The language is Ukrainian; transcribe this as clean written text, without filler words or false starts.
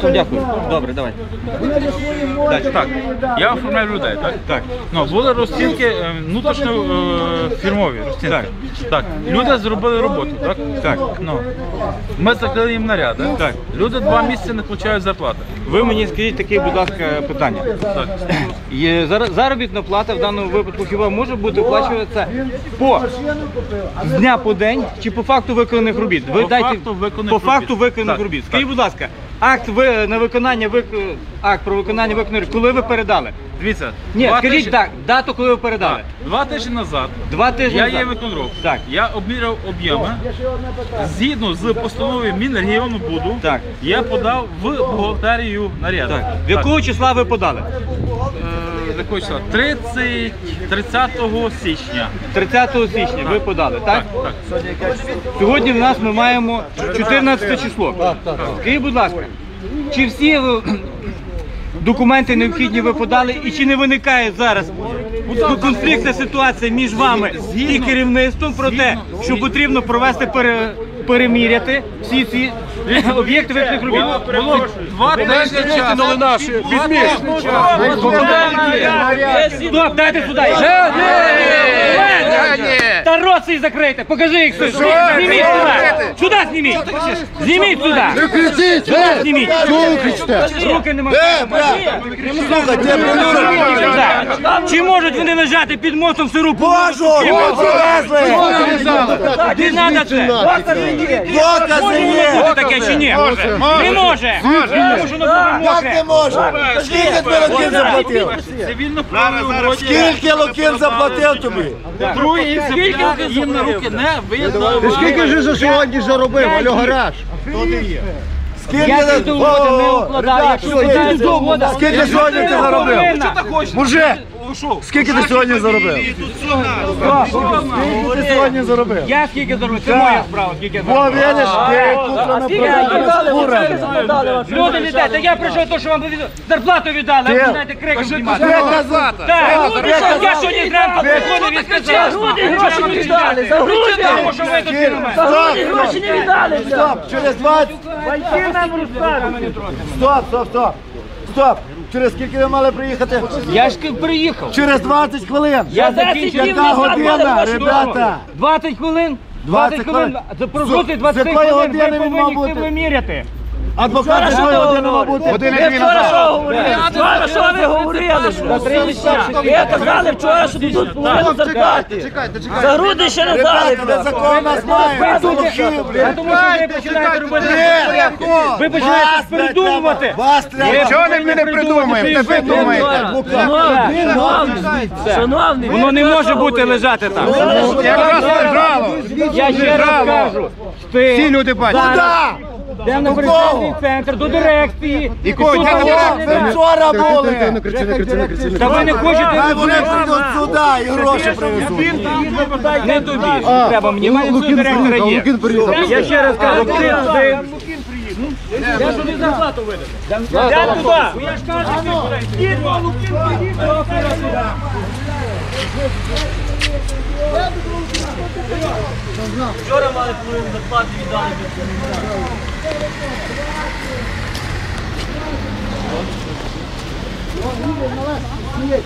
Дякую. Добре, давай. Так, я оформляю людей, так? Так. Ну, були розцінки внутрішньофірмові розцінки. Так. Люди зробили роботу, так? Так. Ну, ми закрили їм наряди. Так. Люди 2 місяці не отримують зарплати. Ви мені скажіть таке, будь ласка, питання. Так. Заробітна плата в даному випадку хіба може бути оплачуватися з дня по день чи по факту виконаних робіт? По факту виконаних робіт. Скажіть, будь ласка, акт про виконання виконаних робіт, коли ви передали? Дивіться, Ні, скажіть так, дату, коли ви передали. 2 тижні назад я є виконроб. Так. Я обміряв об'єми. Згідно з постановою Мінрегіонбуду, я подав в бухгалтерію наряду. В якого числа ви подали? Якого числа? 30 січня. 30 січня ви подали, так? Так. Сьогодні в нас ми маємо 14 число. Скажіть, будь ласка, чи всі документи необхідні ви подали і чи не виникає зараз конфліктна ситуація між вами і керівництвом про те, що потрібно провести переміряти всі ці об'єкти виконаних робіт? Було 2 тижні часу. Стоп, дайте сюди! Та рот свій закрийте, покажи їх сюди! Зніміть сюди! Сюди зніміть! Зніміть сюди! Не кричіть! Сюди зніміть! Чого ви кричите? Руки не можуть! Чи можуть вони лежати під мостом в сиру? Можуть! Не треба це! Докази є! Буде таке чи ні? Не може! Тому що воно буде Як мокре! не може? Скільки ти Лукін заплатив? Скільки Лукін заплатив тобі? Їм на руки не видно. Ти скільки ж за сьогодні заробив, Альо Гараж? Скільки сьогодні ти заробив? Мужик, скільки ти сьогодні заробив? Скільки ти сьогодні заробив? Я скільки заробив? Це моя справа, скільки я Бо заробив. видиш, ти тут на Люди віддайте, я прийшов то, що вам зарплату віддали, а ви знаєте, криком знімати. Так, я сьогодні зранку приходив і сказав, гроші не віддали, за груди, тому що ви тут на мене. Гроші не віддали. Стоп, через 20... Стоп. Через скільки ви мали приїхати? Я ж приїхав. Через 20 хвилин. Я закінчив. Яка година, ребята? 20 хвилин? 20 хвилин. Про 20 З якої хвилин години ви він мав повинні бути? виміряти. Адвокат з якої години мав бути? Вчора що ви говорили? Ви казали вчора, що тут половину зарплати. За груди ще не дали. Ви закон нас маєте. Тому що ви починаєте робити. Ви починаєте придумувати. Вас треба. Чого ми не придумаємо? Ви думаєте. Шановний, Воно не може бути лежати там. Якраз лежало. Я ще раз кажу. Всі люди Куда? Йдемо на пересадний центр, до дирекції. І Ви вчора були. Та ви не хочете... Хай вони прийдуть сюди і гроші привезуть. Не тобі. Треба мені. У мене тут директора є. Я ще раз кажу, ти туди. Я ж тобі зарплату видав. Я туди. Я ж кажу, ти туди. Лукін, прийдіть. вчора мали половину зарплати віддали. Він мене